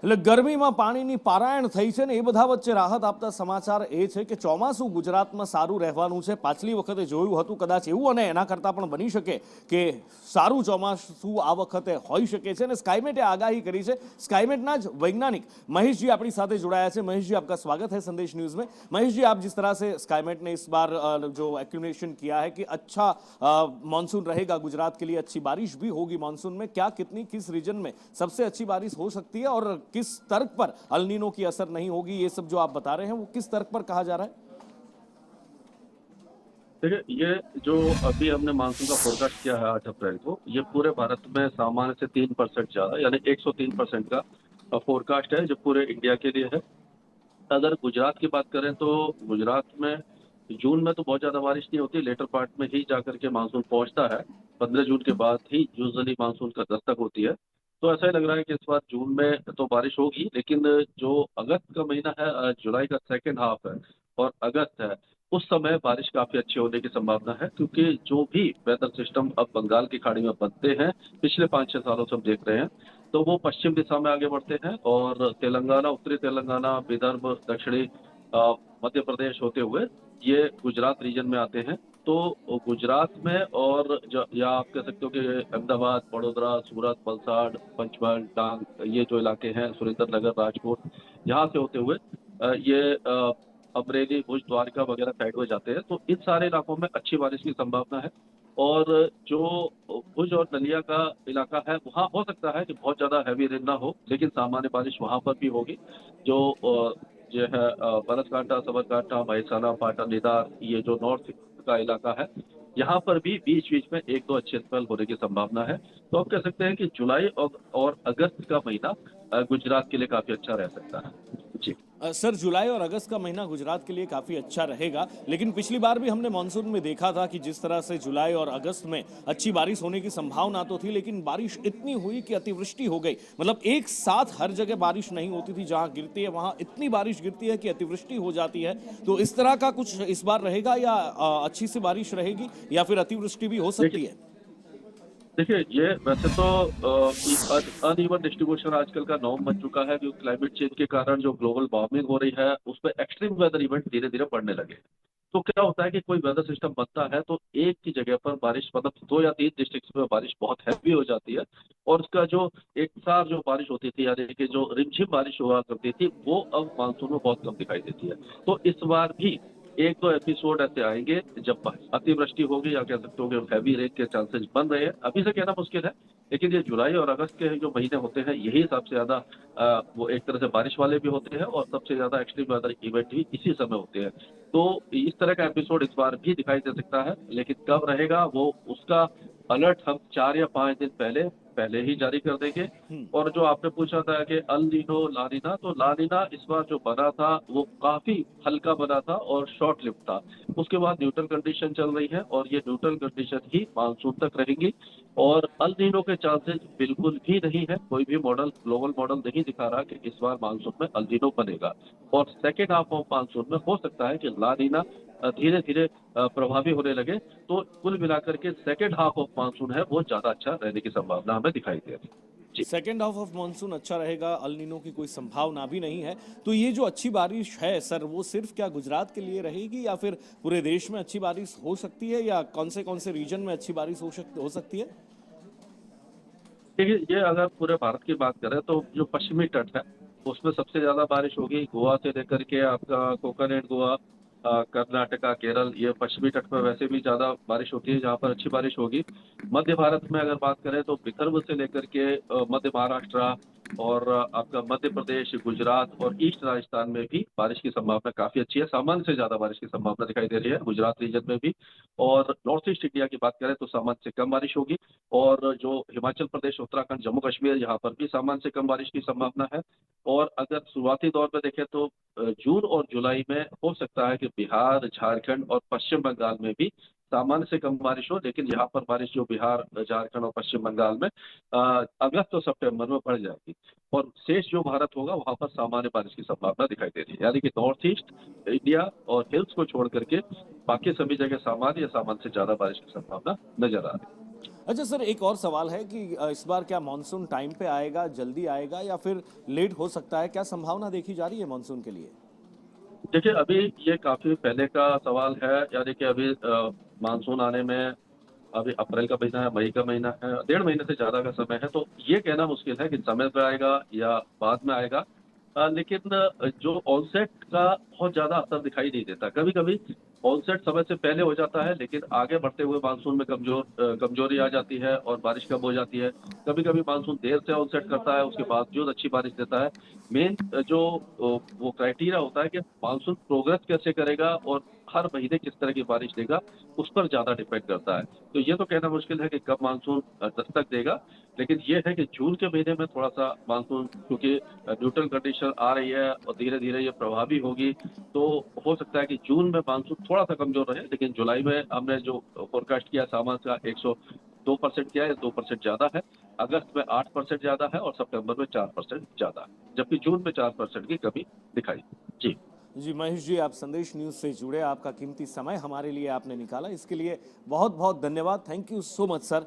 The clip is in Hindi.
એટલે ગરમીમાં પાણીની પારાયણ થઈ છે ને એ બધા વચ્ચે રાહત આપતા સમાચાર એ છે કે ચોમાસું ગુજરાતમાં સારું રહેવાનું છે। પાછલી વખતે જોયું હતું કદાચ એવું અને એના કરતાં પણ બની શકે કે સારું ચોમાસું આ વખતે હોઈ શકે છે અને સ્કાયમેટે આગાહી કરી છે। સ્કાયમેટના જ વૈજ્ઞાનિક મહેશજી આપણી સાથે जुड़ाया है। महेश जी, आपका स्वागत है संदेश न्यूज में। महेश जी, आप जिस तरह से स्काईमेट ने इस बार जो एक्यूमुलेशन किया है कि अच्छा मानसून रहेगा गुजरात के लिए, अच्छी बारिश भी होगी मानसून में, क्या कितनी किस रीजन में सबसे अच्छी बारिश हो सकती है और किस तर्क पर अल नीनो की असर नहीं होगी, ये सब जो आप बता रहे हैं वो किस तर्क पर कहा जा रहा है? देखिए, ये जो अभी हमने मानसून का फोरकास्ट किया है 8 अप्रैल को, ये पूरे भारत में सामान्य से 3% ज्यादा यानी 103% का फोरकास्ट है जो पूरे इंडिया के लिए है। अगर गुजरात की बात करें तो गुजरात में जून में तो बहुत ज्यादा बारिश नहीं होती, लेटर पार्ट में ही जाकर के मानसून पहुंचता है। 15 जून के बाद ही यूजुअली मानसून का दस्तक होती है। तो ऐसा ही लग रहा है कि इस बार जून में तो बारिश होगी, लेकिन जो अगस्त का महीना है, जुलाई का सेकेंड हाफ है और अगस्त है, उस समय बारिश काफी अच्छी होने की संभावना है, क्योंकि जो भी वेदर सिस्टम अब बंगाल की खाड़ी में बनते हैं पिछले 5-6 सालों से हम देख रहे हैं, तो वो पश्चिम दिशा में आगे बढ़ते हैं और तेलंगाना, उत्तरी तेलंगाना, विदर्भ, दक्षिणी मध्य प्रदेश होते हुए ये गुजरात रीजन में आते हैं। तो गुजरात में और या आप कह सकते हो कि अहमदाबाद, वडोदरा, सूरत, वलसाड, पंचमहल, डांग, ये जो इलाके हैं, सुरेंद्र नगर, राजकोट, यहाँ से होते हुए ये अमरेली, भुज, द्वारका वगैरह साइड में जाते हैं। तो इन सारे इलाकों में अच्छी बारिश की संभावना है। और जो भुज और नलिया का इलाका है, वहाँ हो सकता है कि बहुत ज्यादा हैवी रेन ना हो, लेकिन सामान्य बारिश वहां पर भी होगी। जो है बनासकांठा, साबरकांठा, महसाना, पाटन, निदार, ये जो नॉर्थ का इलाका है, यहाँ पर भी बीच बीच में 1-2 अच्छे स्पेल होने की संभावना है। तो आप कह सकते हैं कि जुलाई और अगस्त का महीना गुजरात के लिए काफी अच्छा रह सकता है। जी। सर, जुलाई और अगस्त का महीना गुजरात के लिए काफ़ी अच्छा रहेगा, लेकिन पिछली बार भी हमने मानसून में देखा था कि जिस तरह से जुलाई और अगस्त में अच्छी बारिश होने की संभावना तो थी, लेकिन बारिश इतनी हुई कि अतिवृष्टि हो गई। मतलब एक साथ हर जगह बारिश नहीं होती थी, जहां गिरती है वहां इतनी बारिश गिरती है कि अतिवृष्टि हो जाती है। तो इस तरह का कुछ इस बार रहेगा या अच्छी सी बारिश रहेगी या फिर अतिवृष्टि भी हो सकती देखिए है? देखिए, ये वैसे तो अनइवन डिस्ट्रीब्यूशन आजकल का नॉर्म बन चुका है, क्योंकि क्लाइमेट चेंज के कारण जो ग्लोबल वार्मिंग हो रही है, उसमें एक्सट्रीम वेदर इवेंट धीरे धीरे बढ़ने लगे। तो क्या होता है कि कोई वेदर सिस्टम बनता है तो एक की जगह पर बारिश, मतलब 2 या 3 डिस्ट्रिक्ट में बारिश बहुत हैवी हो जाती है, और उसका जो एक साथ जो बारिश होती थी, यानी कि जो रिमझिम बारिश हुआ करती थी, वो अब मानसून में बहुत कम दिखाई देती है। तो इस बार भी 1-2 एपिसोड ऐसे आएंगे जब अतिवृष्टि होगी, या कह सकते हो कि हैवी रेन के चांसेस बन रहे हैं। अभी से कहना मुश्किल है, लेकिन ये जुलाई और अगस्त के जो महीने होते हैं, यही सबसे ज्यादा वो एक तरह से बारिश वाले भी होते हैं, और सबसे ज्यादा एक्सट्रीम वेदर इवेंट भी इसी समय होते हैं। तो इस तरह का एपिसोड इस बार भी दिखाई दे सकता है, लेकिन कब रहेगा वो, उसका अलर्ट हम 4 या 5 दिन पहले पहले ही जारी कर देंगे। और जो आपने पूछा था कि अल नीनो लानीना, तो लानीना इस बार जो बना था वो काफी हल्का बना था और शॉर्ट लिव था। उसके बाद न्यूट्रल कंडीशन चल रही है, और ये न्यूट्रल कंडीशन ही मानसून तक रहेंगी। और अल नीनो के चांसेस बिल्कुल भी नहीं है, कोई भी मॉडल, ग्लोबल मॉडल नहीं दिखा रहा कि इस बार मानसून में अल नीनो बनेगा। और सेकेंड हाफ ऑफ मानसून में हो सकता है कि ला नीना धीरे धीरे प्रभावी होने लगे। तो कुल मिलाकर के सेकेंड हाफ ऑफ मानसून है वो ज्यादा अच्छा रहने की संभावना हमें दिखाई दे रही है। जी। सेकेंड हाफ ऑफ मानसून अच्छा रहेगा, अल नीनो की कोई संभावना भी नहीं है। तो ये जो अच्छी बारिश है सर, वो सिर्फ क्या गुजरात के लिए रहेगी या फिर पूरे देश में अच्छी बारिश हो सकती है, या कौन से रीजन में अच्छी बारिश हो सकती है? देखिए, ये अगर पूरे भारत की बात करें तो जो पश्चिमी तट है उसमें सबसे ज्यादा बारिश होगी। गोवा से लेकर के आपका कोकण एंड गोवा, कर्नाटका, केरल, ये पश्चिमी तट पर वैसे भी ज्यादा बारिश होती है, जहाँ पर अच्छी बारिश होगी। मध्य भारत में अगर बात करें तो विदर्भ से लेकर के मध्य महाराष्ट्र और आपका मध्य प्रदेश, गुजरात और ईस्ट राजस्थान में भी बारिश की संभावना काफी अच्छी है। सामान्य से ज्यादा बारिश की संभावना दिखाई दे रही है गुजरात रीजन में भी। और नॉर्थ ईस्ट इंडिया की बात करें तो सामान्य से कम बारिश होगी। और जो हिमाचल प्रदेश, उत्तराखंड, जम्मू कश्मीर, यहाँ पर भी सामान्य से कम बारिश की संभावना है। और अगर शुरुआती दौर पर देखें तो जून और जुलाई में हो सकता है कि बिहार, झारखंड और पश्चिम बंगाल में भी सामान्य से कम बारिश हो, लेकिन यहाँ पर बारिश जो बिहार, झारखंड और पश्चिम बंगाल में अगस्त और सितंबर में बढ़ जाएगी। और शेष जो भारत होगा वहां पर सामान्य बारिश की संभावना दिखाई दे रही है, यानी कि नॉर्थ ईस्ट इंडिया और हिल्स को छोड़ करके बाकी सभी जगह सामान्य या सामान्य से ज्यादा बारिश की संभावना नजर आ रही है। अच्छा सर, एक और सवाल है कि इस बार क्या मानसून टाइम पे आएगा, जल्दी आएगा या फिर लेट हो सकता है? क्या संभावना देखी जा रही है मानसून के लिए? देखिए, अभी ये काफ़ी पहले का सवाल है, यानी कि अभी मानसून आने में अभी अप्रैल का महीना है, मई का महीना है, 1.5 महीने से ज़्यादा का समय है, तो ये कहना मुश्किल है कि समय पे आएगा या बाद में आएगा। लेकिन जो ऑनसेट का बहुत ज़्यादा असर दिखाई नहीं देता। कभी-कभी ऑनसेट समय से पहले हो जाता है, लेकिन आगे बढ़ते हुए मानसून में कमज़ोरी आ जाती है और बारिश कम हो जाती है। कभी-कभी मानसून देर से ऑनसेट करता है, उसके बावजूद अच्छी बारिश देता है। मेन वो क्राइटेरिया होता है कि मानसून प्रोग्रेस कैसे करेगा और हर महीने किस तरह की बारिश देगा, उस पर ज़्यादा डिपेंड करता है। तो ये तो कहना मुश्किल है कि कब मानसून दस्तक देगा, लेकिन ये है कि जून के महीने में थोड़ा-सा मानसून, क्योंकि न्यूट्रल कंडीशन आ रही है और धीरे-धीरे ये प्रभावी होगी, तो हो सकता है कि जून में मानसून थोड़ा-सा कमज़ोर रहे, लेकिन जुलाई में हमने जो फ़ोरकास्ट किया सामान्य का 102% किया है, 2% ज़्यादा है। अगस्त में 8% ज़्यादा है और सितंबर में 4% ज़्यादा है, जबकि जून में 4% की कमी दिखाई। जी। जी महेश जी, आप संदेश न्यूज़ से जुड़े, आपका कीमती समय हमारे लिए आपने निकाला, इसके लिए बहुत बहुत धन्यवाद। Thank you so much sir.